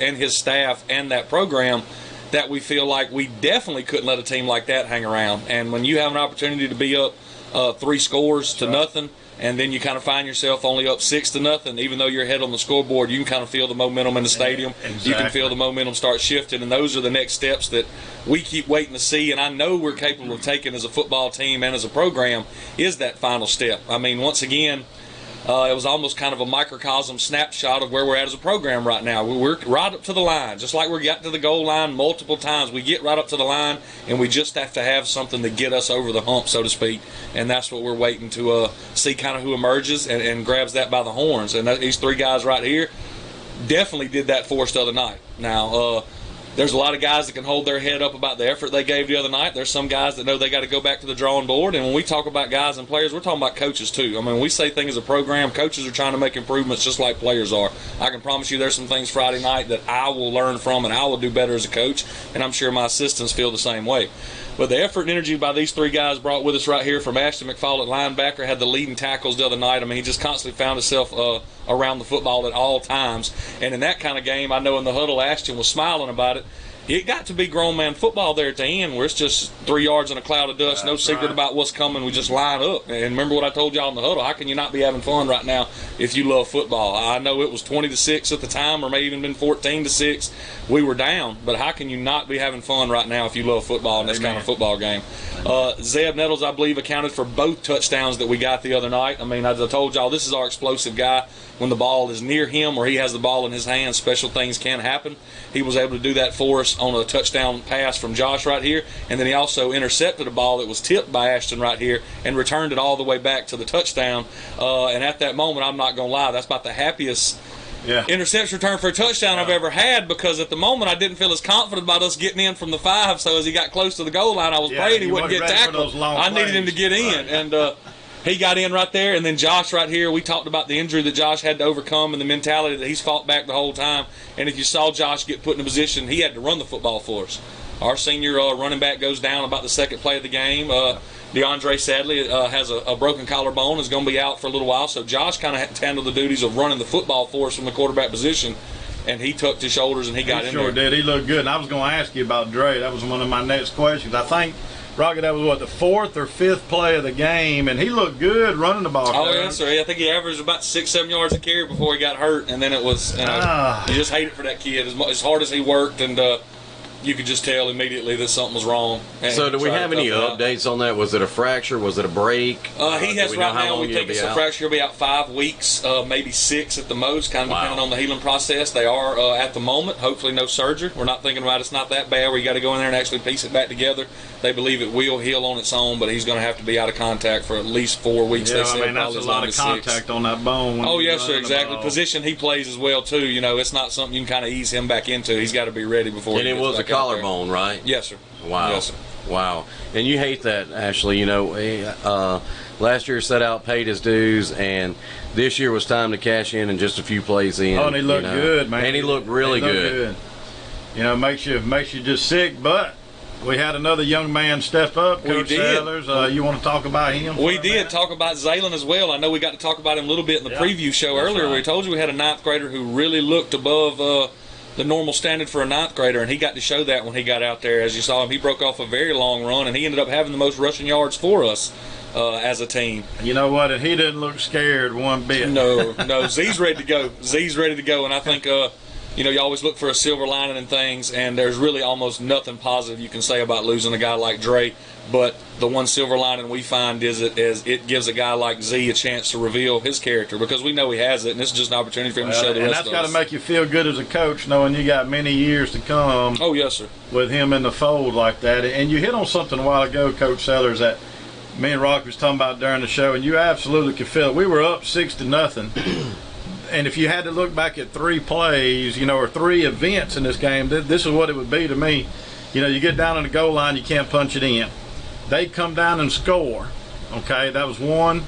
and his staff and that program that we feel like we definitely couldn't let a team like that hang around. And when you have an opportunity to be up 3 scores to nothing, and then you kind of find yourself only up 6-0, even though you're ahead on the scoreboard, you can kind of feel the momentum in the stadium. Exactly. You can feel the momentum start shifting, and those are the next steps that we keep waiting to see, and I know we're capable of taking as a football team and as a program, is that final step. I mean, once again, it was almost kind of a microcosm snapshot of where we're at as a program right now. We're right up to the line, just like we got to the goal line multiple times. We get right up to the line, and we just have to have something to get us over the hump, so to speak. And that's what we're waiting to see, kind of who emerges and grabs that by the horns. And these 3 guys right here definitely did that for us the other night. Now, there's a lot of guys that can hold their head up about the effort they gave the other night. There's some guys that know they got to go back to the drawing board. And when we talk about guys and players, we're talking about coaches too. I mean, when we say things as a program, coaches are trying to make improvements just like players are. I can promise you there's some things Friday night that I will learn from and I will do better as a coach. And I'm sure my assistants feel the same way. But the effort and energy by these 3 guys brought with us right here, from Ashton McFall at linebacker, had the leading tackles the other night. I mean, he just constantly found himself around the football at all times. And in that kind of game, I know in the huddle, Ashton was smiling about it. It got to be grown man football there at the end, where it's just 3 yards in a cloud of dust, no secret about what's coming. We just line up. And remember what I told y'all in the huddle, how can you not be having fun right now if you love football? I know it was 20-6 at the time, or maybe even been 14-6. We were down, but how can you not be having fun right now if you love football in this kind of football game? Zeb Nettles, I believe, accounted for both touchdowns that we got the other night. I mean, as I told y'all, this is our explosive guy. When the ball is near him or he has the ball in his hands, special things can happen. He was able to do that for us on a touchdown pass from Josh right here, and then he also intercepted a ball that was tipped by Ashton right here and returned it all the way back to the touchdown. And at that moment, I'm not going to lie, that's about the happiest interception return for a touchdown I've ever had, because at the moment I didn't feel as confident about us getting in from the 5, so as he got close to the goal line, I was praying he wouldn't get tackled. I needed him to get in, and he got in right there. And then Josh right here, we talked about the injury that Josh had to overcome and the mentality that he's fought back the whole time. And if you saw Josh get put in a position, he had to run the football for us. Our senior running back goes down about the second play of the game. DeAndre sadly has a broken collarbone, is going to be out for a little while. So Josh kind of had to handle the duties of running the football for us from the quarterback position. And he tucked his shoulders and he got in there. He sure did. He looked good. And I was going to ask you about Dre. That was one of my next questions. I think, Rocket, that was what, the 4th or 5th play of the game, and he looked good running the ball. Oh, yes, sir. I think he averaged about 6-7 yards a carry before he got hurt, and then it was, you just hate it for that kid. As hard as he worked, and you could just tell immediately that something was wrong. So do we have any updates on that? Was it a fracture? Was it a break? He has right now, we think it's a fracture. He'll be out 5 weeks, maybe 6 at the most, kind of depending on the healing process. They are, at the moment, hopefully no surgery. We're not thinking about it's not that bad where you got to go in there and actually piece it back together. They believe it will heal on its own, but he's going to have to be out of contact for at least 4 weeks. Yeah, I mean, that's a lot of contact on that bone. Oh, yes, sir, exactly. Position he plays as well, too. You know, it's not something you can kind of ease him back into. He's got to be ready before he gets back out there. And it was a collarbone, right? Yes, sir. Wow. Yes, sir. Wow. And you hate that, Ashley. You know, last year set out, paid his dues, and this year was time to cash in and just a few plays in. Oh, and he looked good, man. And he looked really good. You know, makes you just sick, but we had another young man step up, Coach Sellers. You want to talk about him? We did talk about Zaylen as well. I know we got to talk about him a little bit in the preview show earlier. Right. We told you we had a 9th grader who really looked above the normal standard for a 9th grader, and he got to show that when he got out there. As you saw him, he broke off a very long run, and he ended up having the most rushing yards for us as a team. You know what? And he didn't look scared one bit. No. Z's ready to go. Z's ready to go, and I think you know, you always look for a silver lining in things, and there's really almost nothing positive you can say about losing a guy like Dre. But the one silver lining we find is it gives a guy like Z a chance to reveal his character, because we know he has it, and this is just an opportunity for him to show the rest of us. And that's got to make you feel good as a coach, knowing you got many years to come. Oh, yes, sir. With him in the fold like that. And you hit on something a while ago, Coach Sellers, that me and Rock was talking about during the show, and you absolutely could feel it. We were up 6-0. And if you had to look back at 3 plays, you know, or 3 events in this game, this is what it would be to me. You know, you get down on the goal line, you can't punch it in. They come down and score. Okay, that was one.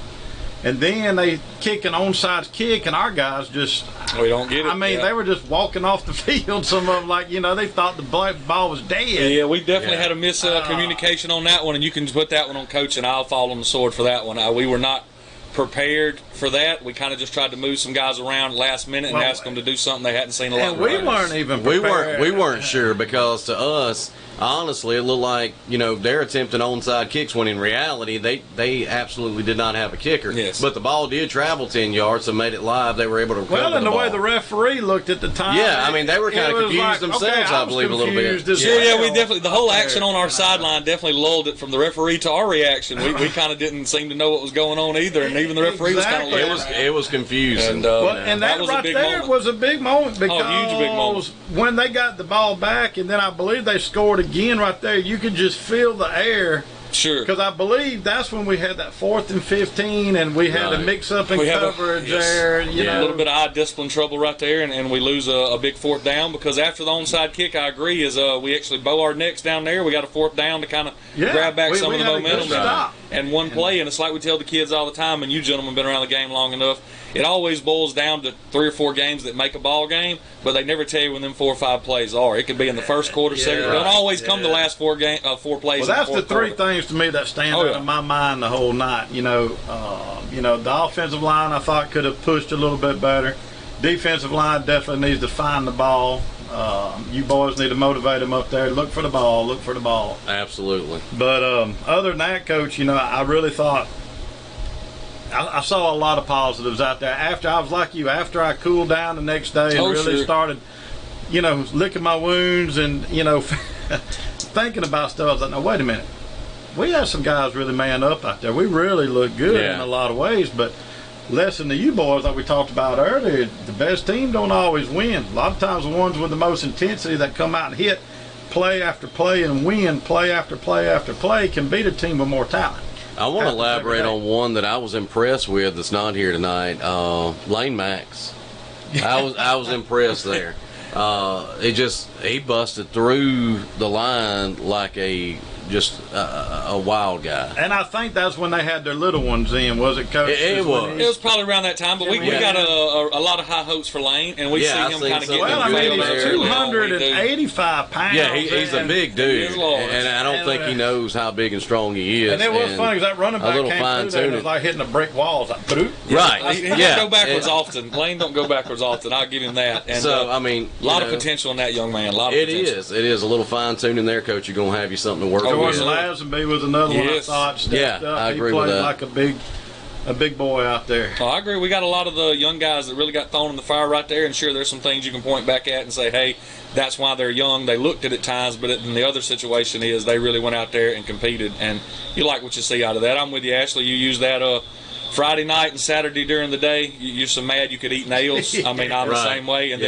And then they kick an onside kick, and our guys just, we don't get it. I mean, they were just walking off the field. Some of them, like, you know, they thought the ball was dead. Yeah, we definitely had a miscommunication on that one, and you can put that one on Coach, and I'll fall on the sword for that one. We were not prepared for that. We kind of just tried to move some guys around last minute and ask them to do something they hadn't seen a lot. And we weren't even prepared. We weren't sure, because to us, honestly, it looked like, they're attempting onside kicks when in reality they absolutely did not have a kicker. Yes. But the ball did travel 10 yards and made it live. They were able to recover Well, and the ball. way the referee looked at the time. Yeah, I mean, they were kind of confused like, themselves, I believe, a little bit. Yeah, we definitely, the whole action on our sideline definitely lulled it from the referee to our reaction. We kind of didn't seem to know what was going on either, and even the referee was kind of Exactly. It was confusing. And that was a right big there moment. was a big moment, because huge big moment. when they got the ball back, and then I believe they scored again right there, you could just feel the air. Sure. Because I believe that's when we had that 4th and 15, and we had a mix-up in coverage there. A little bit of eye discipline trouble right there, and we lose a big 4th down, because after the onside kick, I agree, is we actually bow our necks down there. We got a 4th down to kind of grab back some of the momentum. And one play, and it's like we tell the kids all the time, and you gentlemen been around the game long enough, it always boils down to 3 or 4 games that make a ball game, but they never tell you when them 4 or 5 plays are. It could be in the first quarter, second. It don't always come the last 4 plays. Well, that's the 3 things to me that stand out in my mind the whole night. The offensive line I thought could have pushed a little bit better. Defensive line definitely needs to find the ball. You boys need to motivate them up there. Look for the ball. Look for the ball. Absolutely. But other than that, Coach, I really thought I saw a lot of positives out there. After I was like you, after I cooled down the next day and really started, licking my wounds and thinking about stuff, I was like, no, wait a minute. We had some guys really man up out there. We really look good in a lot of ways, but listen to you boys, like we talked about earlier, the best team don't always win. A lot of times the ones with the most intensity that come out and hit play after play and win play after play after play can beat a team with more talent. I want to elaborate on one that I was impressed with that's not here tonight. Lane Max. I was impressed there. He busted through the line like a wild guy. And I think that's when they had their little ones in, was it, Coach? It was probably around that time, but we got a lot of high hopes for Lane, and we see him kind of getting he's 285 pounds. Yeah, he's a big dude, and I don't think he knows how big and strong he is. And it was funny because that running back came through there and it was like hitting a brick wall. Like, right. He don't go backwards often. Lane don't go backwards often. I'll give him that. And, so, I mean, a lot of potential in that young man. A lot of potential. It is a little fine tuning there, Coach. You're gonna have you something to work with. Jordan Lazenby was another one I thought stepped up. I agree he played with that. like a big boy out there. Oh, I agree. We got a lot of the young guys that really got thrown in the fire right there, and sure, there's some things you can point back at and say, hey, that's why they're young. They looked at times, but in the other situation is they really went out there and competed, and you like what you see out of that. I'm with you, Ashley. You use that Friday night and Saturday during the day, you're so mad you could eat nails. I mean, I'm the same way. And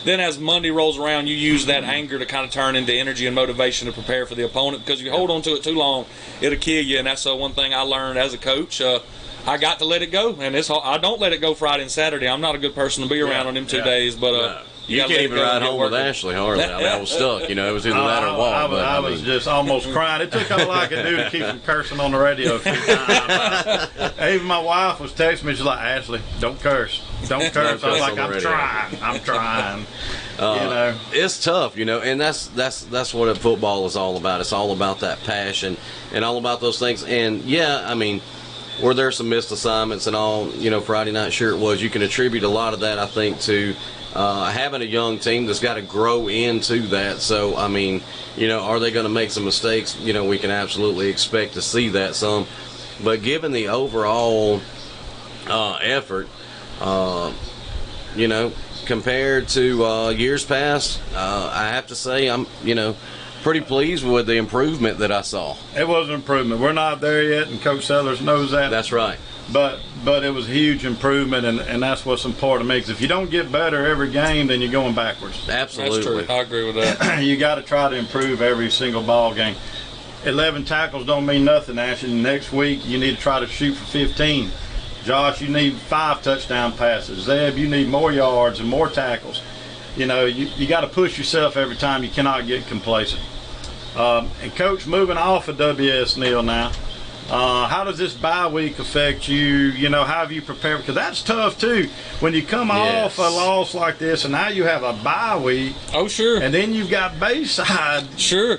then as Monday rolls around, you use that anger to kind of turn into energy and motivation to prepare for the opponent, because if you hold on to it too long, it'll kill you. And that's one thing I learned as a coach. I got to let it go, and I don't let it go Friday and Saturday. I'm not a good person to be around on them 2 days, but you can't even ride home with Ashley hardly. I mean, I was stuck. It was either that or walk. I was just almost crying. It took all I could do to keep from cursing on the radio a few times. Even my wife was texting me. She's like, Ashley, don't curse. Don't curse. I was like, I'm trying. It's tough, and that's what football is all about. It's all about that passion and all about those things. And I mean, were there some missed assignments and all, Friday night? Sure it was. You can attribute a lot of that, I think, to having a young team that's got to grow into that. So, I mean, are they going to make some mistakes? We can absolutely expect to see that some. But given the overall effort, compared to years past, I have to say I'm, pretty pleased with the improvement that I saw. It was an improvement. We're not there yet, and Coach Sellers knows that. That's right. But it was a huge improvement, and that's what's important to me. Because if you don't get better every game, then you're going backwards. Absolutely. That's true. I agree with that. You got to try to improve every single ball game. 11 tackles don't mean nothing, Ashley. Next week, you need to try to shoot for 15. Josh, you need 5 touchdown passes. Zeb, you need more yards and more tackles. You got to push yourself every time. You cannot get complacent. And Coach, moving off of WS Neal now, How does this bye week affect you? You know, how have you prepared? Because that's tough too. When you come off a loss like this, and now you have a bye week. Oh, sure. And then you've got Bayside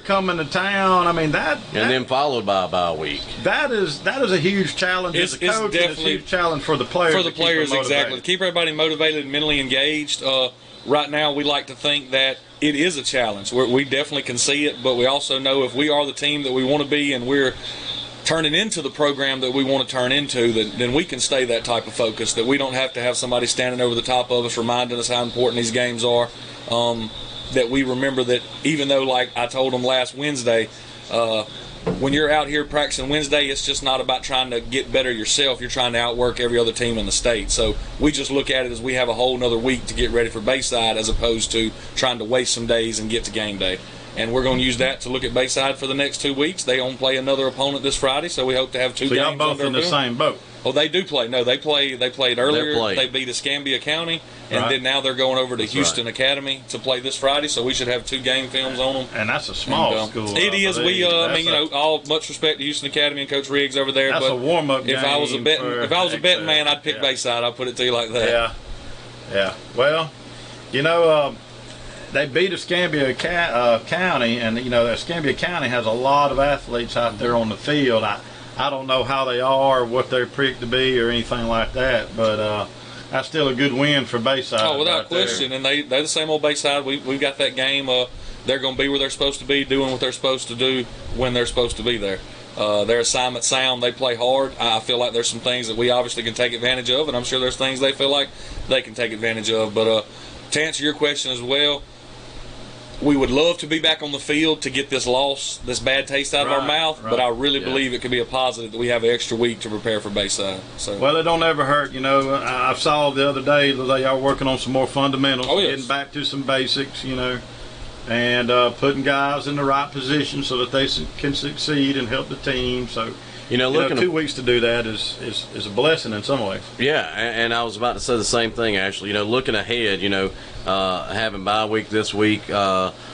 coming to town. I mean, then followed by a bye week. That is a huge challenge as a coach. It's a huge challenge for the players. For the players, exactly. Keep everybody motivated and mentally engaged. Right now, we like to think that it is a challenge. We definitely can see it, but we also know if we are the team that we want to be and we're turning into the program that we want to turn into, then we can stay that type of focus, that we don't have to have somebody standing over the top of us reminding us how important these games are, that we remember that even though, like I told them last Wednesday, when you're out here practicing Wednesday, it's just not about trying to get better yourself. You're trying to outwork every other team in the state. So we just look at it as we have a whole nother week to get ready for Bayside, as opposed to trying to waste some days and get to game day. And we're going to use that to look at Bayside for the next 2 weeks. They don't play another opponent this Friday, so we hope to have two games. So y'all both in the same boat. Oh, they do play. No, they played earlier. They beat Escambia County, and then now they're going over to Houston Academy to play this Friday. So we should have 2 game films on them. And that's a small school. It is. I mean, all much respect to Houston Academy and Coach Riggs over there. That's a warm-up game. If I was a betting man, I'd pick Bayside. I'll put it to you like that. Yeah. Well, you know, they beat Escambia County, and you know, Escambia County has a lot of athletes out there on the field. I don't know how they are, what they're picked to be, or anything like that, but that's still a good win for Bayside. Oh, without question. And they're the same old Bayside. We've got that game. They're going to be where they're supposed to be, doing what they're supposed to do when they're supposed to be there. Their assignment sound. They play hard. I feel like there's some things that we obviously can take advantage of, and I'm sure there's things they feel like they can take advantage of. But to answer your question as well, we would love to be back on the field to get this loss, this bad taste out of our mouth, but I really believe it could be a positive that we have an extra week to prepare for Bayside. So. Well, it don't ever hurt. You know, I saw the other day that they are working on some more fundamentals, getting back to some basics, you know, and putting guys in the right position so that they can succeed and help the team. So, you know, 2 weeks to do that is a blessing in some ways. Yeah, and I was about to say the same thing, actually. You know, looking ahead, you know, having bye week this week,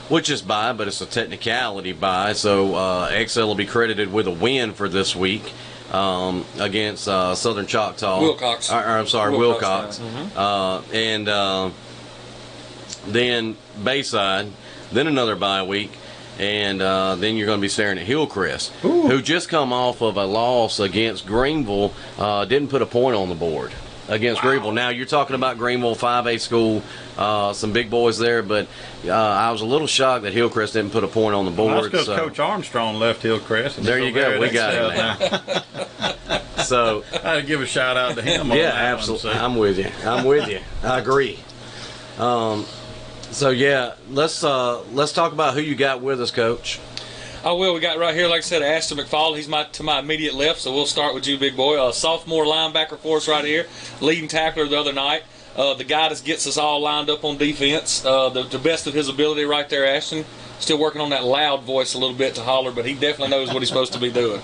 which is bye, but it's a technicality bye. So XL will be credited with a win for this week against Southern Choctaw. Wilcox. I'm sorry, Wilcox. And then Bayside, then another bye week. And then you're going to be staring at Hillcrest, who just come off of a loss against Greenville, didn't put a point on the board against Greenville. Now, you're talking about Greenville 5A school, some big boys there, but I was a little shocked that Hillcrest didn't put a point on the board. Well, that's because Coach Armstrong left Hillcrest. And there you go. We got it now. So I had to give a shout out to him. Absolutely. I'm with you. I agree. So yeah, let's talk about who you got with us, Coach. Oh, well, we got right here, like I said, Ashton McFall. He's to my immediate left, so we'll start with you, big boy. Sophomore linebacker for us right here, leading tackler the other night. The guy that gets us all lined up on defense, the best of his ability right there, Ashton. Still working on that loud voice a little bit to holler, but he definitely knows what he's supposed to be doing.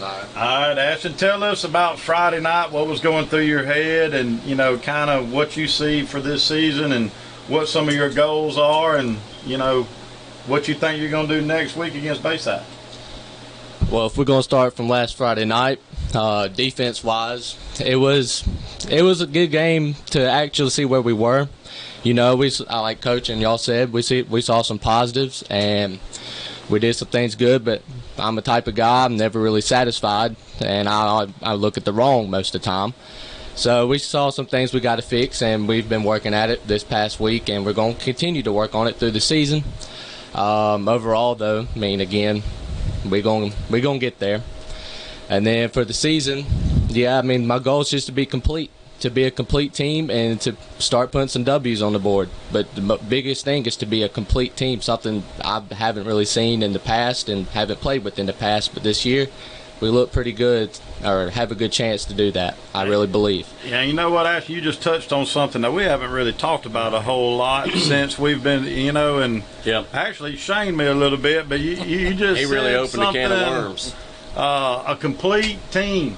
All right, Ashton, tell us about Friday night, what was going through your head, and, you know, kind of what you see for this season and what some of your goals are, and, you know, what you think you're going to do next week against Bayside. Well, if we're going to start from last Friday night, defense-wise, it was a good game to actually see where we were. You know, like Coach and y'all said, we saw some positives, and we did some things good, but I'm the type of guy, I'm never really satisfied, and I look at the wrong most of the time. So we saw some things we got to fix, and we've been working at it this past week, and we're going to continue to work on it through the season. Overall, though, I mean, again, we're going to get there. And then for the season, I mean, my goal is just to be a complete team and to start putting some W's on the board. But the biggest thing is to be a complete team, something I haven't really seen in the past and haven't played with in the past. But this year, we look pretty good, or have a good chance to do that, I really believe. Yeah, you know what, Ash, you just touched on something that we haven't really talked about a whole lot since we've been, you know, and actually shamed me a little bit, but you just he really opened a can of worms. A complete team.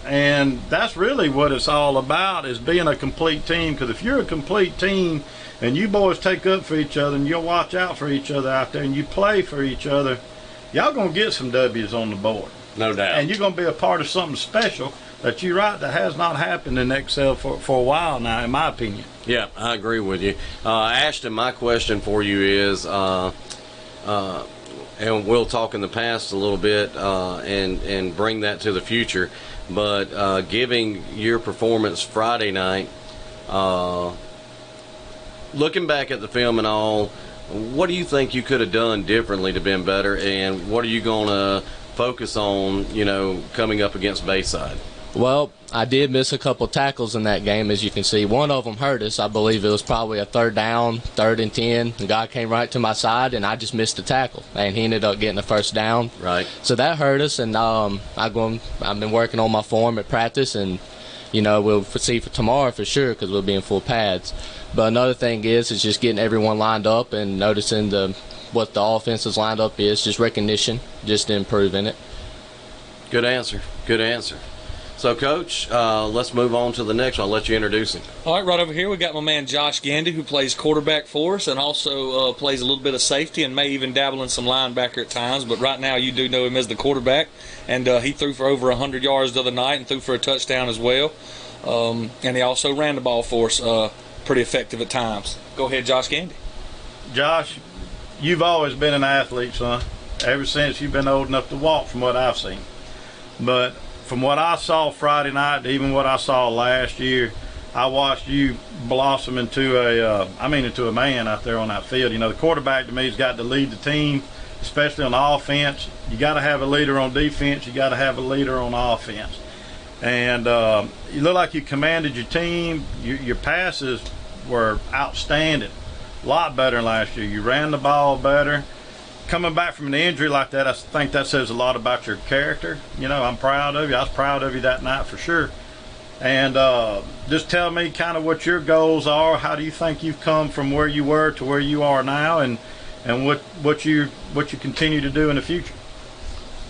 And that's really what it's all about, is being a complete team. Because if you're a complete team and you boys take up for each other and you'll watch out for each other out there and you play for each other, y'all going to get some W's on the board. No doubt. And you're going to be a part of something special that you're right, that has not happened in Excel for a while now, in my opinion. Yeah, I agree with you. Ashton, my question for you is, and we'll talk in the past a little bit and bring that to the future, but giving your performance Friday night, looking back at the film and all, what do you think you could have done differently to been better, and what are you going to focus on, coming up against Bayside? Well, I did miss a couple tackles in that game, as you can see. One of them hurt us. I believe it was probably a 3rd down, 3rd and 10. The guy came right to my side, and I just missed a tackle, and he ended up getting a 1st down. Right. So that hurt us, and I've been working on my form at practice, and we'll see for tomorrow for sure because we'll be in full pads. But another thing is just getting everyone lined up and noticing what the offense's lined up is, just recognition, just improving it. Good answer. Good answer. So, Coach, let's move on to the next one. I'll let you introduce him. All right, right over here we got my man Josh Gandy, who plays quarterback for us and also plays a little bit of safety and may even dabble in some linebacker at times. But right now you do know him as the quarterback, and he threw for over 100 yards the other night and threw for a touchdown as well. And he also ran the ball for us pretty effective at times. Go ahead, Josh Gandy. Josh, you've always been an athlete, son, ever since you've been old enough to walk, from what I've seen. But from what I saw Friday night to even what I saw last year, I watched you blossom into a man out there on that field. The quarterback to me has got to lead the team, especially on offense. You got to have a leader on defense. You got to have a leader on offense. And you look like you commanded your team. Your passes were outstanding, a lot better than last year. You ran the ball better. Coming back from an injury like that, I think that says a lot about your character. I'm proud of you. I was proud of you that night for sure. And just tell me kind of what your goals are. How do you think you've come from where you were to where you are now, and what you continue to do in the future?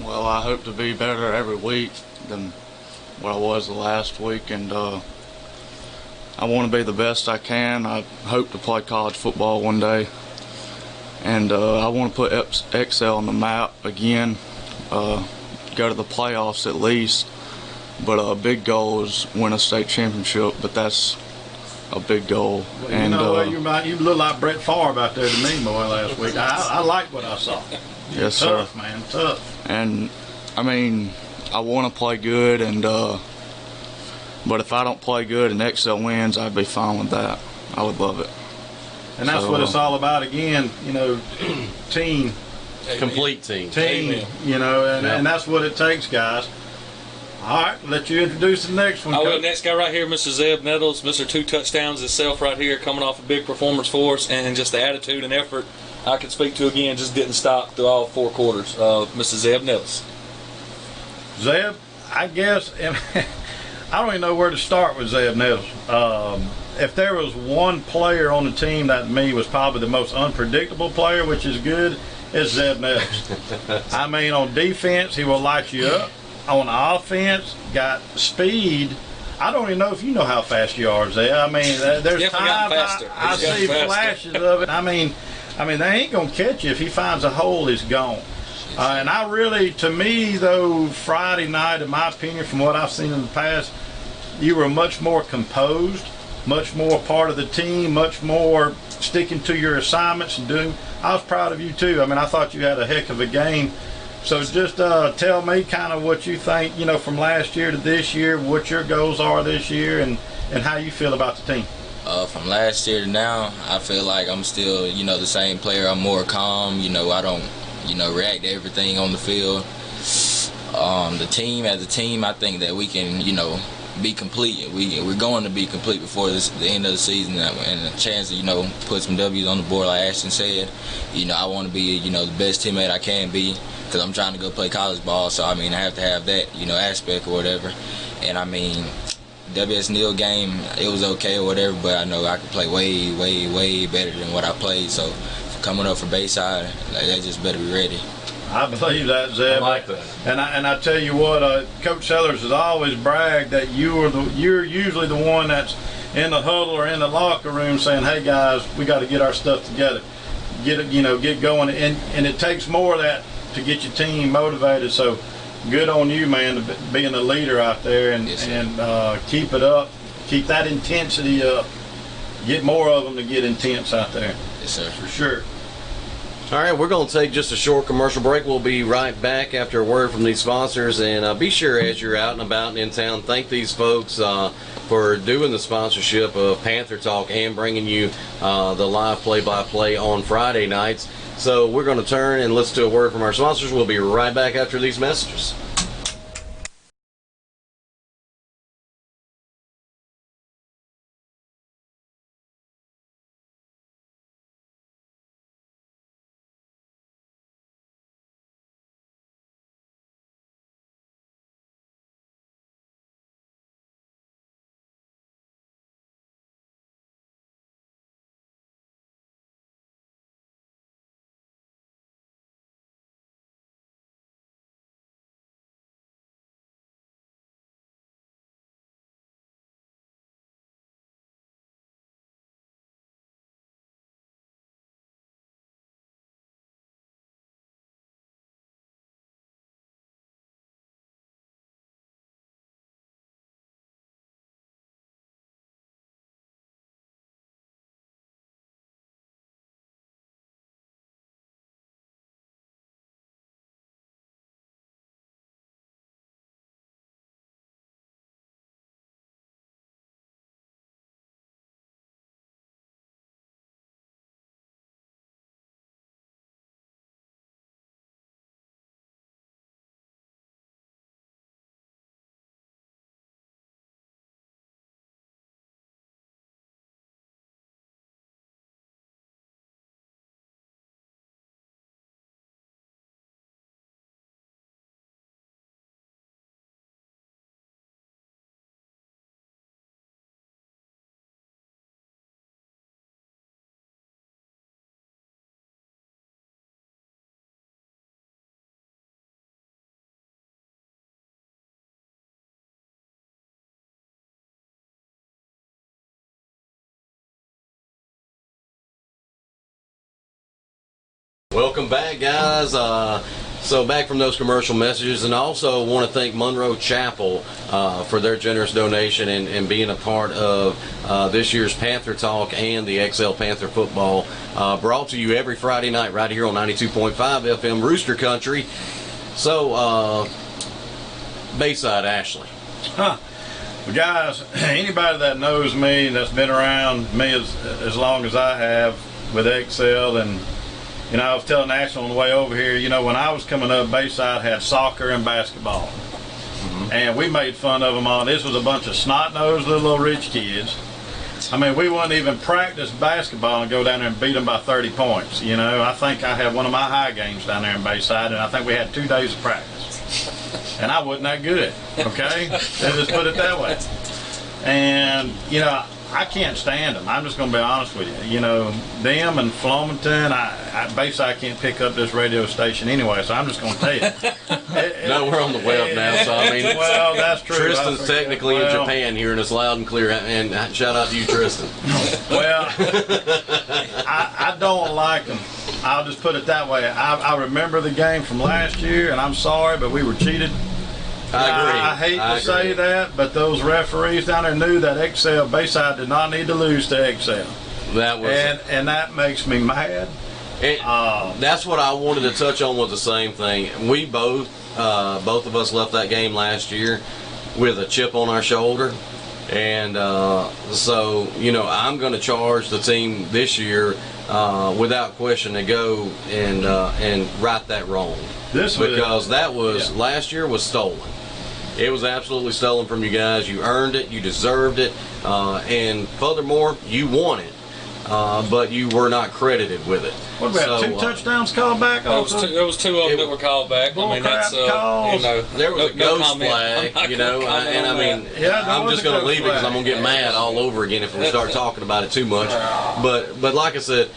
Well, I hope to be better every week than what I was the last week, and I want to be the best I can. I hope to play college football one day. And I want to put Excel on the map again, go to the playoffs at least. But a big goal is win a state championship, but that's a big goal. Well, and you look like Brett Favre out there to me, boy, last week. I like what I saw. Yes, tough, sir. Man, tough. And, I want to play good, and but if I don't play good and Excel wins, I'd be fine with that. I would love it. And that's what it's all about again, team. Complete team. Amen. And that's what it takes, guys. All right, let you introduce the next one. I will. Next guy right here, Mr. Zeb Nettles, Mr. 2 touchdowns himself right here, coming off a big performance for us, and just the attitude and effort I could speak to again just didn't stop through all 4 quarters. Mr. Zeb Nettles. Zeb, I guess, I don't even know where to start with Zeb Nettles. If there was one player on the team that to me was probably the most unpredictable player, which is good, it's Zeb Nettles. On defense, he will light you up. On offense, got speed. I don't even know if you know how fast you are, Zeb. There's times I see flashes of it. They ain't gonna catch you. If he finds a hole, he's gone. And I really, to me though, Friday night, in my opinion, from what I've seen in the past, you were much more composed, much more part of the team, much more sticking to your assignments and doing. I was proud of you too. I thought you had a heck of a game. So just tell me kind of what you think, from last year to this year, what your goals are this year, and how you feel about the team. From last year to now, I feel like I'm still, the same player. I'm more calm. I don't, react to everything on the field. The team, as a team, I think that we can, be complete. We're going to be complete before the end of the season, and a chance to put some W's on the board, like Ashton said. I want to be the best teammate I can be, because I'm trying to go play college ball. So I have to have that aspect or whatever. And WS Neal game, it was okay or whatever, but I know I could play way, way, way better than what I played. So coming up for Bayside, they just better be ready. I believe that, Zeb. I like that. And I tell you what, Coach Sellers has always bragged that you're usually the one that's in the huddle or in the locker room saying, "Hey guys, we got to get our stuff together, get going." And it takes more of that to get your team motivated. So good on you, man, being the leader out there, and Yes, keep it up. Keep that intensity up. Get more of them to get intense out there. Yes, sir. For sure. All right, we're going to take just a short commercial break. We'll be right back after a word from these sponsors. And be sure, as you're out and about and in town, thank these folks for doing the sponsorship of Panther Talk and bringing you the live play-by-play on Friday nights. So we're going to turn and listen to a word from our sponsors. We'll be right back after these messages. Welcome back, guys. So back from those commercial messages, and also want to thank Monroe Chapel for their generous donation and being a part of this year's Panther Talk and the XL Panther Football, brought to you every Friday night right here on 92.5 FM Rooster Country. So, Bayside, Ashley. Well, guys, anybody that knows me, that's been around me as long as I have with XL, and I was telling Ashley on the way over here, when I was coming up, Bayside had soccer and basketball. Mm-hmm. And we made fun of them all. This was a bunch of snot-nosed little rich kids. I mean, we wouldn't even practice basketball and go down there and beat them by 30 points. I think I had one of my high games down there in Bayside, and I think we had 2 days of practice. And I wasn't that good, okay? Let's just put it that way. And, I can't stand them. I'm just going to be honest with you. Them and Flomaton, Bayside can't pick up this radio station anyway, so I'm just going to tell you. No, we're on the web now, so I mean, well, that's true. Tristan's technically in Japan hearing us loud and clear, and shout out to you, Tristan. Well, I don't like them. I'll just put it that way. I remember the game from last year, and I'm sorry, but we were cheated. I agree. I hate to say that, but those referees down there knew that Bayside did not need to lose to XL. That was, and that makes me mad. That's what I wanted to touch on, was the same thing. We both of us left that game last year with a chip on our shoulder, and so I'm going to charge the team this year without question to go and right that wrong, because that was last year was stolen. It was absolutely stolen from you guys. You earned it. You deserved it. And furthermore, you won it. But you were not credited with it. What about 2 touchdowns called back? There was 2 of them that were called back. I mean, that's there was a ghost flag, and I mean, I'm just going to leave it because I'm going to get mad all over again if we start talking about it too much. But like I said,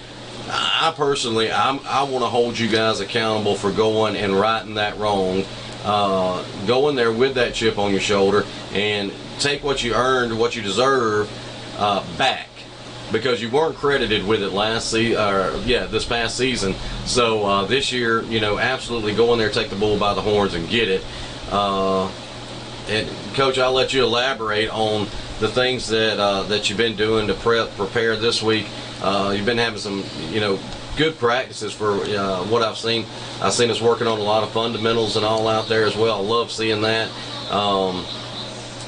I personally, I want to hold you guys accountable for going and righting that wrong. Go in there with that chip on your shoulder and take what you earned, what you deserve, back, because you weren't credited with it this past season. So this year, absolutely go in there, take the bull by the horns and get it. And Coach, I'll let you elaborate on the things that you've been doing to prepare this week. You've been having some, good practices for what I've seen. I've seen us working on a lot of fundamentals and all out there as well. I love seeing that.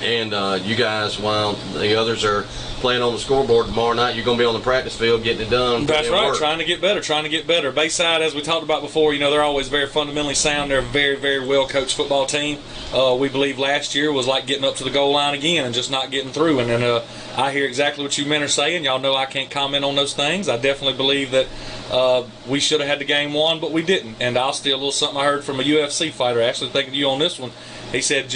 And you guys, while the others are playing on the scoreboard tomorrow night, you're going to be on the practice field getting it done. That's right, trying to get better. Bayside, as we talked about before, they're always very fundamentally sound. They're a very, very well-coached football team. We believe last year was like getting up to the goal line again and just not getting through. And then I hear exactly what you men are saying. Y'all know I can't comment on those things. I definitely believe that we should have had the game won, but we didn't. And I'll steal a little something I heard from a UFC fighter, actually thinking of you on this one. He said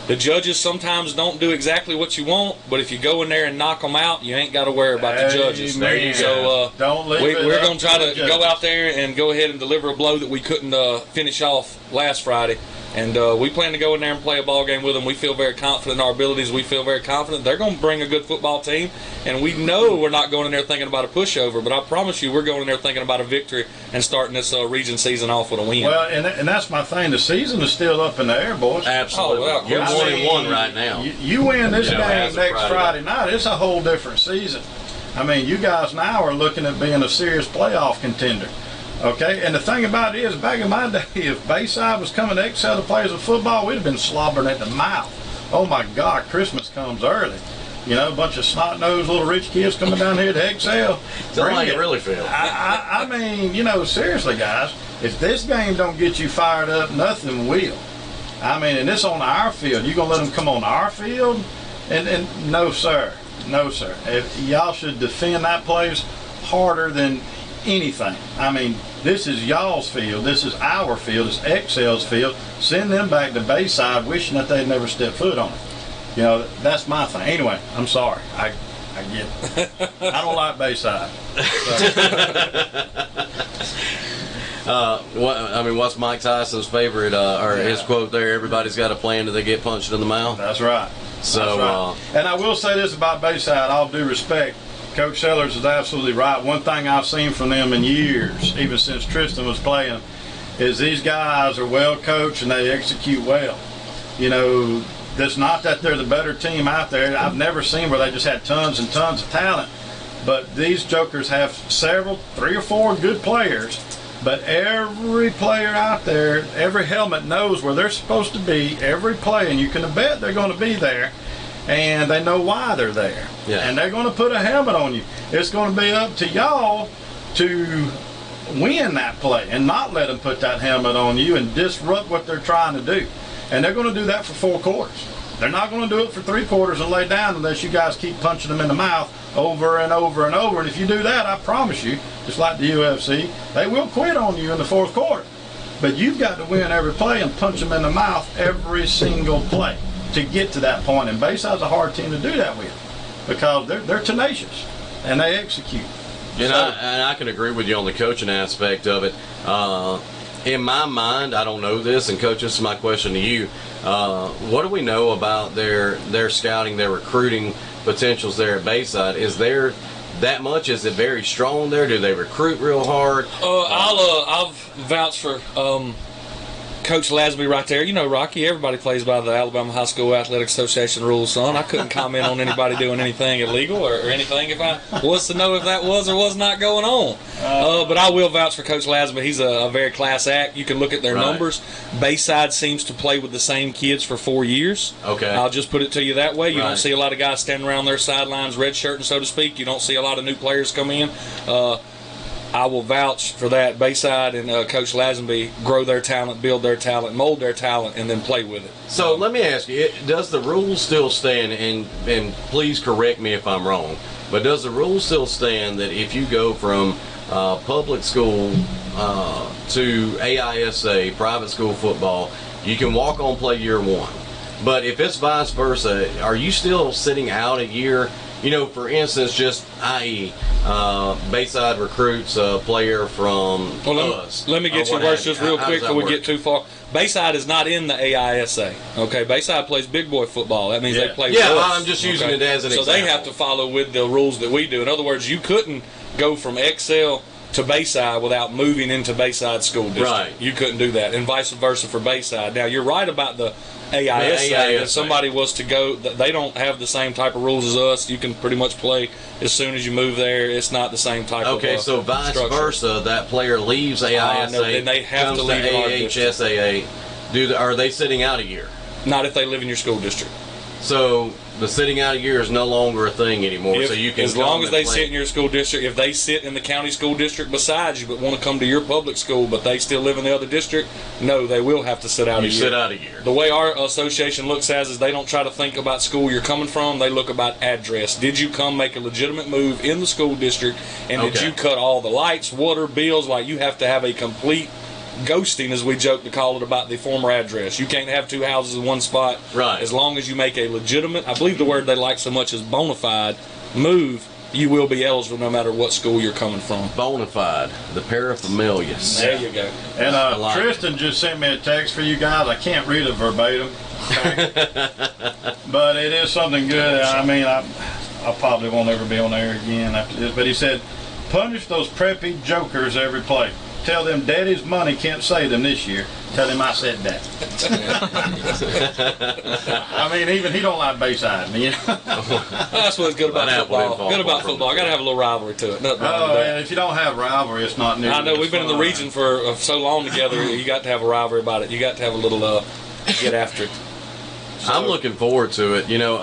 the judges sometimes don't do exactly what you want, but if you go in there and knock them out, you ain't got to worry about the judges. There you so we're going to try to judges. go out there and go ahead and deliver a blow that we couldn't finish off last Friday. And we plan to go in there and play a ball game with them. We feel very confident in our abilities. We feel very confident they're going to bring a good football team. And we know we're not going in there thinking about a pushover, but I promise you we're going in there thinking about a victory and starting this region season off with a win. Well, and that's my thing. The season is still up in the air, boys. Absolutely. Oh, well, You're 1-1 right now. You win this game as next of Friday night, it's a whole different season. I mean, you guys now are looking at being a serious playoff contender. Okay, and the thing about it is, back in my day, if Bayside was coming to excel the players of football, we'd have been slobbering at the mouth. Oh my God, Christmas comes early. A bunch of snot-nosed little rich kids coming down here to excel. That's how you really feel. I mean, seriously, guys, if this game don't get you fired up, nothing will. I mean, and this on our field. You gonna let them come on our field? And no, sir. No, sir. If y'all should defend that place harder than anything. I mean, this is y'all's field. This is our field. It's Excel's field. Send them back to Bayside wishing that they'd never stepped foot on it. That's my thing. Anyway, I'm sorry. I get it. I don't like Bayside. What's Mike Tyson's favorite, his quote there, everybody's got a plan till they get punched in the mouth? That's right. So, That's right. And I will say this about Bayside, all due respect. Coach Sellers is absolutely right. One thing I've seen from them in years, even since Tristan was playing, is these guys are well coached and they execute well. It's not that they're the better team out there. I've never seen where they just had tons and tons of talent. But these jokers have 3 or 4 good players. But every player out there, every helmet knows where they're supposed to be, every play, and you can bet they're going to be there. And they know why they're there. Yeah. And they're going to put a helmet on you. It's going to be up to y'all to win that play and not let them put that helmet on you and disrupt what they're trying to do. And they're going to do that for 4 quarters. They're not going to do it for 3 quarters and lay down unless you guys keep punching them in the mouth over and over and over. And if you do that, I promise you, just like the UFC, they will quit on you in the 4th quarter. But you've got to win every play and punch them in the mouth every single play to get to that point. And Bayside's a hard team to do that with because they're tenacious and they execute. And I can agree with you on the coaching aspect of it. In my mind, I don't know this, and Coach, this is my question to you. What do we know about their scouting, their recruiting potentials there at Bayside? Is there that much? Is it very strong there? Do they recruit real hard? I'll vouch for Coach Lasby right there. Rocky, everybody plays by the Alabama High School Athletic Association rules, son. I couldn't comment on anybody doing anything illegal or anything if I was to know if that was or was not going on. But I will vouch for Coach Lasby. He's a very class act. You can look at their numbers. Bayside seems to play with the same kids for 4 years. Okay. I'll just put it to you that way. You don't see a lot of guys standing around their sidelines redshirting, so to speak. You don't see a lot of new players come in. I will vouch for that. Bayside and Coach Lazenby grow their talent, build their talent, mold their talent, and then play with it. So let me ask you, does the rule still stand, and please correct me if I'm wrong, but does the rule still stand that if you go from public school to AISA, private school football, you can walk on play year 1? But if it's vice versa, are you still sitting out a year? For instance, just i.e., Bayside recruits a player from us. Let me get you worse just real quick before we get too far. Bayside is not in the AISA. Okay, Bayside plays big boy football. That means they play with us. I'm just using it as an example. So they have to follow with the rules that we do. In other words, you couldn't go from Excel to Bayside without moving into Bayside School District. Right. You couldn't do that, and vice versa for Bayside. Now, you're right about the AISA. If somebody was to go, they don't have the same type of rules as us. You can pretty much play as soon as you move there. It's not the same type of so vice structure. versa, that player leaves AISA, no, then they have comes to leave in our AHSAA. Are they sitting out a year? Not if they live in your school district. So the sitting out a year is no longer a thing anymore. So you can, as long as they sit in your school district. If they sit in the county school district besides you, but want to come to your public school, but they still live in the other district, no, they will have to sit out a year. Sit out a year. The way our association looks at it is they don't try to think about school you're coming from. They look about address. Did you come make a legitimate move in the school district, and did you cut all the lights, water, bills? Like, you have to have a complete ghosting, as we joke to call it, about the former address. You can't have two houses in one spot. Right. As long as you make a legitimate, I believe the word they like so much is bona fide move, you will be eligible no matter what school you're coming from. Bona fide, the paraphernalia. There you go. And Tristan just sent me a text for you guys. I can't read it verbatim, okay? But it is something good. I mean, I probably won't ever be on air again after this. But he said, punish those preppy jokers every play. Tell them Daddy's money can't save them this year. Tell him I said that. I mean, even he don't like Bayside, you know. That's what's good about football. Good about football. I got to have a little rivalry to it. And if you don't have rivalry, it's not near. I know we've been in the region for so long together. You got to have a rivalry about it. You got to have a little get after it. So, I'm looking forward to it. You know,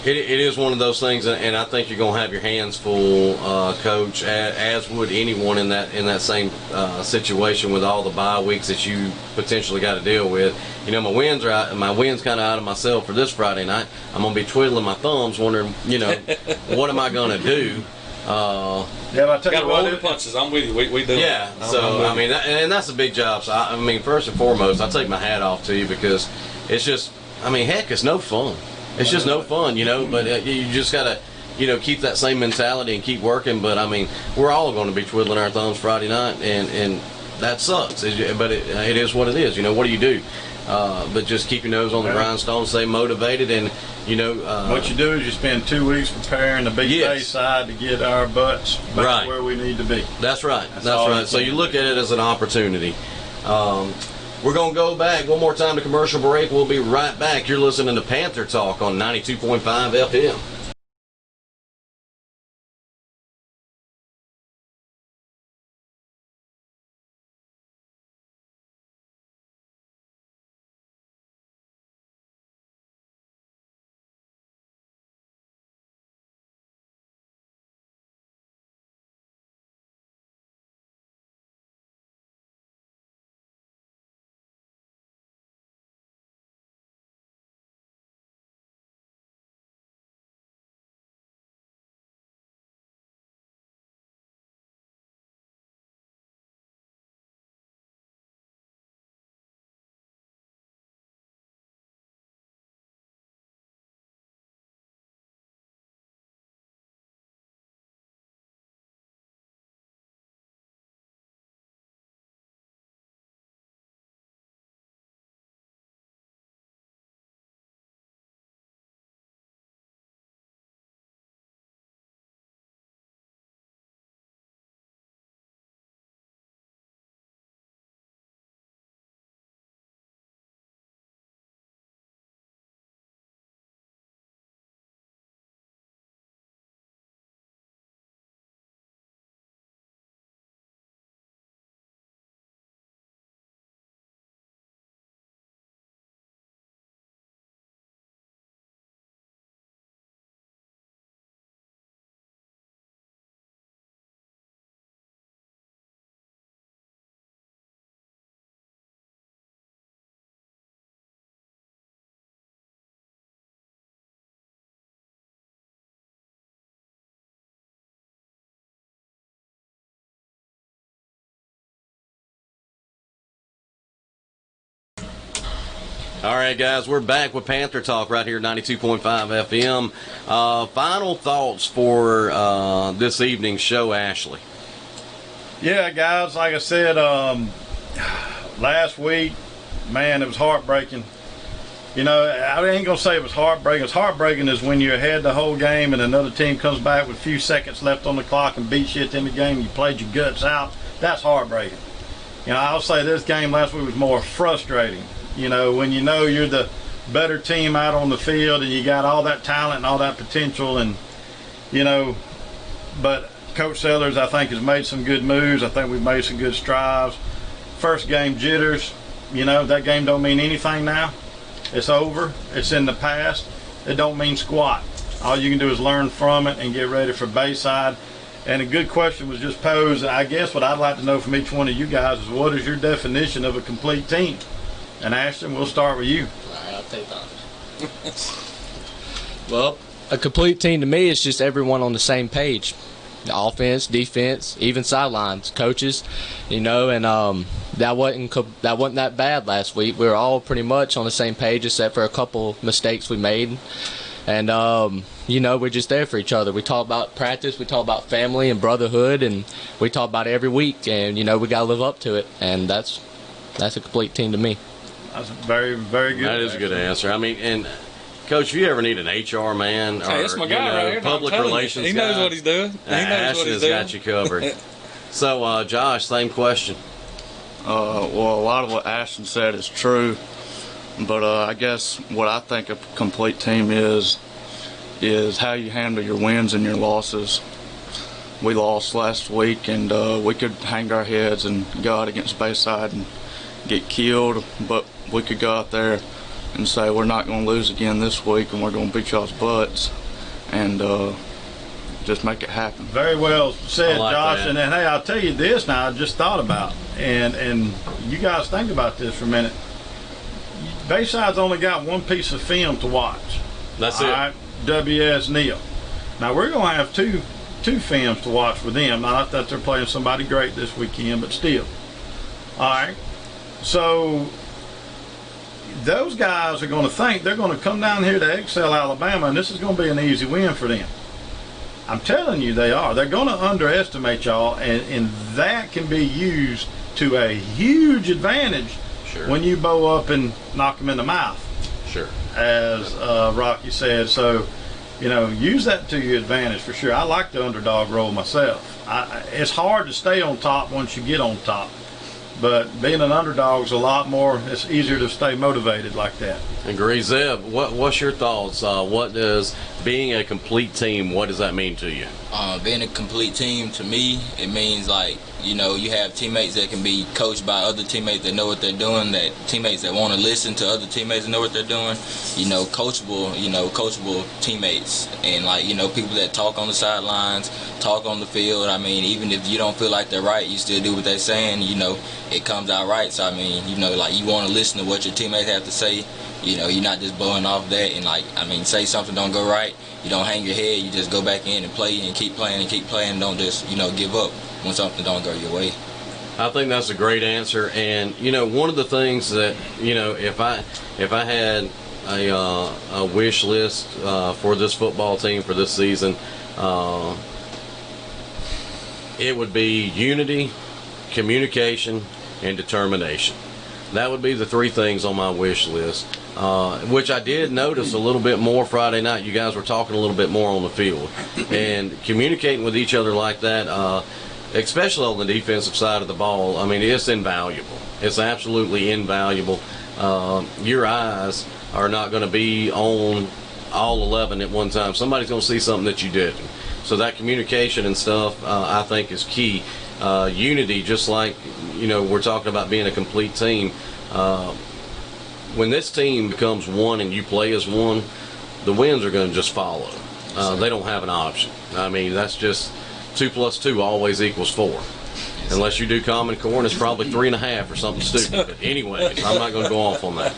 it is one of those things, and I think you're going to have your hands full, Coach, as would anyone in that same situation with all the bye weeks that you potentially got to deal with. You know, my wins are out. My wins kind of out of myself for this Friday night. I'm going to be twiddling my thumbs, wondering, you know, what am I going to do? Yeah, but I tell you what, roll the punches. I'm with you. We do. Yeah. So I mean, and that's a big job. So I mean, first and foremost, I take my hat off to you, because it's just, I mean, heck, it's no fun. It's just no fun, you know, but you just got to, you know, keep that same mentality and keep working. But, I mean, we're all going to be twiddling our thumbs Friday night, and that sucks. But it is what it is. You know, what do you do? But just keep your nose on the grindstone, stay motivated, and, you know. What you do is you spend 2 weeks preparing to beat Bayside to get our butts back where we need to be. That's right. That's right. So you look at it as an opportunity. We're going to go back one more time to commercial break. We'll be right back. You're listening to Panther Talk on 92.5 FM. All right, guys, we're back with Panther Talk right here at 92.5 FM. Final thoughts for this evening's show, Ashley? Yeah, guys, like I said, last week, man, it was heartbreaking You know, I ain't going to say it was heartbreaking. It's heartbreaking is when you're ahead the whole game and another team comes back with a few seconds left on the clock and beats you at the end of the game. You played your guts out. That's heartbreaking. You know, I'll say this game last week was more frustrating. You know, when you know you're the better team out on the field and you got all that talent and all that potential, and, you know, but Coach Sellers, I think, has made some good moves. I think we've made some good strides. First game jitters, you know, that game don't mean anything now. It's over. It's in the past. It don't mean squat. All you can do is learn from it and get ready for Bayside. And a good question was just posed. I guess what I'd like to know from each one of you guys is, what is your definition of a complete team? And Ashton, we'll start with you. All right, I'll take that. Well, a complete team to me is just everyone on the same page. The offense, defense, even sidelines, coaches, you know, and that wasn't that bad last week. We were all pretty much on the same page except for a couple mistakes we made. And, you know, we're just there for each other. We talk about practice, we talk about family and brotherhood, and we talk about it every week. And, you know, we got to live up to it. And that's a complete team to me. That's a very, very good That is a good answer. I mean, and Coach, if you ever need an HR man or Hey, that's my guy right here. public relations He knows guy, what he's doing. He knows what Ashton he's has doing. got you covered. So, Josh, same question. Well, a lot of what Ashton said is true, but I guess what I think a complete team is how you handle your wins and your losses. We lost last week, and we could hang our heads and go out against Bayside and get killed, but we could go out there and say we're not going to lose again this week, and we're going to beat y'all's butts, and just make it happen. Very well said, I like Josh. that. And then, hey, I'll tell you this now, I just thought about, and you guys think about this for a minute. Bayside's only got one piece of film to watch. That's All it. right, WS Neal. Now, we're going to have two films to watch with them. Not that they're playing somebody great this weekend, but still. All right. So those guys are going to think they're going to come down here to Excel, Alabama, and this is going to be an easy win for them. I'm telling you, they are. They're going to underestimate y'all, and that can be used to a huge advantage Sure. when you bow up and knock them in the mouth, Sure. as Rocky said. So, you know, use that to your advantage for sure. I like the underdog role myself. It's hard to stay on top once you get on top. But being an underdog is a lot more, it's easier to stay motivated like that. Agree. Zeb, what's your thoughts? What does being a complete team, what does that mean to you? Being a complete team, to me, it means, like, you know, you have teammates that can be coached by other teammates that know what they're doing, that teammates that want to listen to other teammates that know what they're doing, coachable teammates, and, like, you know, people that talk on the sidelines, talk on the field. I mean, even if you don't feel like they're right, you still do what they're saying, you know, it comes out right. So, I mean, you know, like, you want to listen to what your teammates have to say. You know, you're not just blowing off that and, like, I mean, say something don't go right, you don't hang your head, you just go back in and play and keep playing and keep playing. Don't just, you know, give up when something don't go your way. I think that's a great answer. And, you know, one of the things that, you know, if I had a wish list for this football team for this season, it would be unity, communication, and determination. That would be the three things on my wish list, which I did notice a little bit more Friday night. You guys were talking a little bit more on the field and communicating with each other like that, especially on the defensive side of the ball. I mean, it's invaluable. It's absolutely invaluable. Your eyes are not going to be on all 11 at one time. Somebody's going to see something that you didn't. So that communication and stuff, I think, is key. Unity, just like, you know, we're talking about being a complete team. When this team becomes one and you play as one, the wins are going to just follow. They don't have an option. I mean, that's just 2 + 2 always equals 4. Unless you do Common Core, it's probably 3.5 or something stupid. But anyways, I'm not going to go off on that.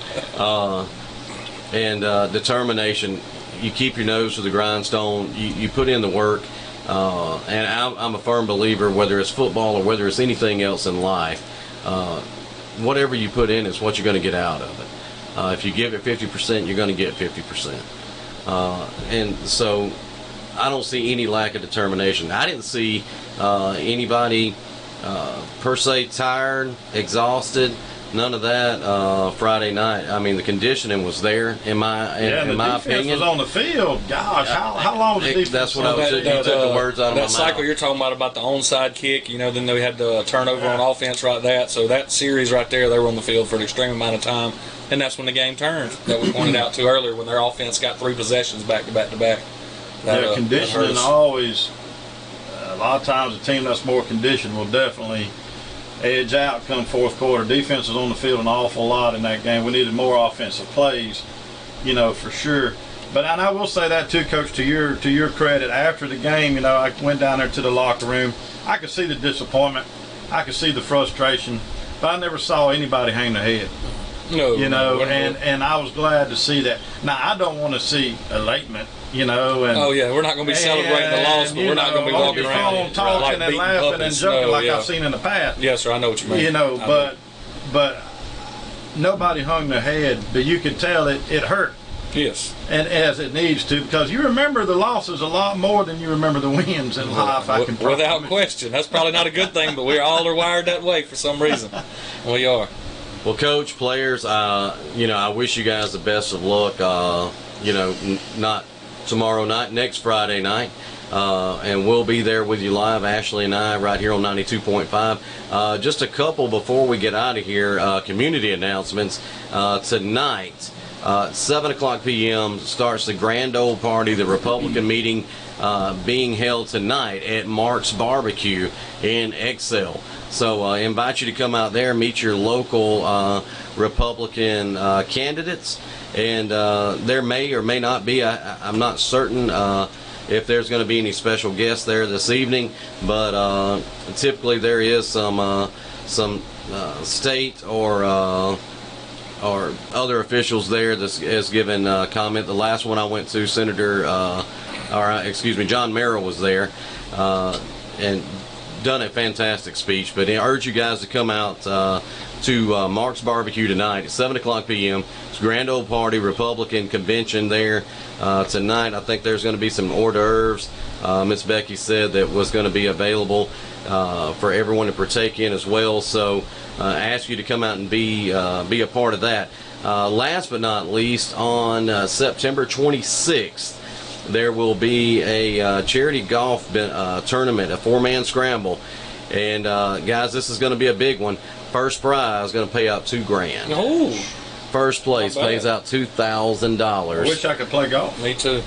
And determination, you keep your nose to the grindstone. You put in the work. And I'm a firm believer, whether it's football or whether it's anything else in life, whatever you put in is what you're going to get out of it. If you give it 50%, you're going to get 50%. And so I don't see any lack of determination. I didn't see anybody per se tired, exhausted. None of that Friday night. I mean, the conditioning was there, in my defense opinion. was on the field. Gosh, how long was the defense? That's what I was saying. You took the words out of my That mouth. cycle you're talking about the onside kick, then they had the turnover on offense right there. So that series right there, they were on the field for an extreme amount of time. And that's when the game turned, that we pointed out to earlier, when their offense got 3 possessions back to back to back. Conditioning always, a lot of times a team that's more conditioned will definitely edge out come fourth quarter. Defense was on the field an awful lot in that game. We needed more offensive plays, for sure. But and I will say that too, Coach, to your credit, after the game, I went down there to the locker room. I could see the disappointment. I could see the frustration, but I never saw anybody hang their head. No, and I was glad to see that. Now I don't want to see elatement, and we're not going to be celebrating the loss, but we're not going to be walking around talking like and beating laughing puppies. and joking I've seen in the past. Yes, sir, I know what you mean. But nobody hung their head, but you could tell it hurt. Yes. And as it needs to, because you remember the losses a lot more than you remember the wins in life. Without question. That's probably not a good thing, but we all are wired that way for some reason. We are. Well, Coach, players, I wish you guys the best of luck. Not tomorrow night, next Friday night. And we'll be there with you live, Ashley and I, right here on 92.5. Just a couple before we get out of here, community announcements. Tonight, 7 o'clock p.m. starts the grand old party, the Republican meeting being held tonight at Mark's Barbecue in Excel. So I invite you to come out there, meet your local Republican candidates, and there may or may not be, I'm not certain if there's going to be any special guests there this evening, but typically there is some state or other officials there that has given comment. The last one I went to, John Merrill was there, and done a fantastic speech. But I urge you guys to come out to Mark's Barbecue tonight at 7 o'clock p.m. It's a grand old party, Republican convention there tonight. I think there's going to be some hors d'oeuvres. Miss Becky said that was going to be available for everyone to partake in as well. So I ask you to come out and be a part of that. Last but not least, on September 26th, there will be a charity golf tournament, a 4-man scramble. And guys, this is going to be a big one. First prize is going to pay out $2,000. Oh, First place pays out $2,000. I wish I could play golf. Me too.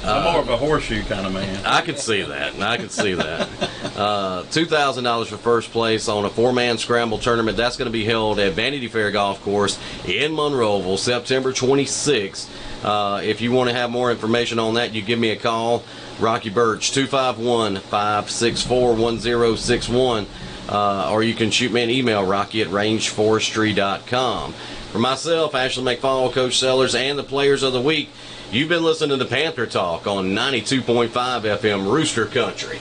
I'm more of a horseshoe kind of man. I could see that. $2,000 for first place on a 4-man scramble tournament. That's going to be held at Vanity Fair Golf Course in Monroeville, September 26th. If you want to have more information on that, you give me a call. Rocky Birch, 251-564-1061. Or you can shoot me an email, rocky@rangeforestry.com. For myself, Ashley McFall, Coach Sellers, and the Players of the Week, you've been listening to Panther Talk on 92.5 FM Rooster Country.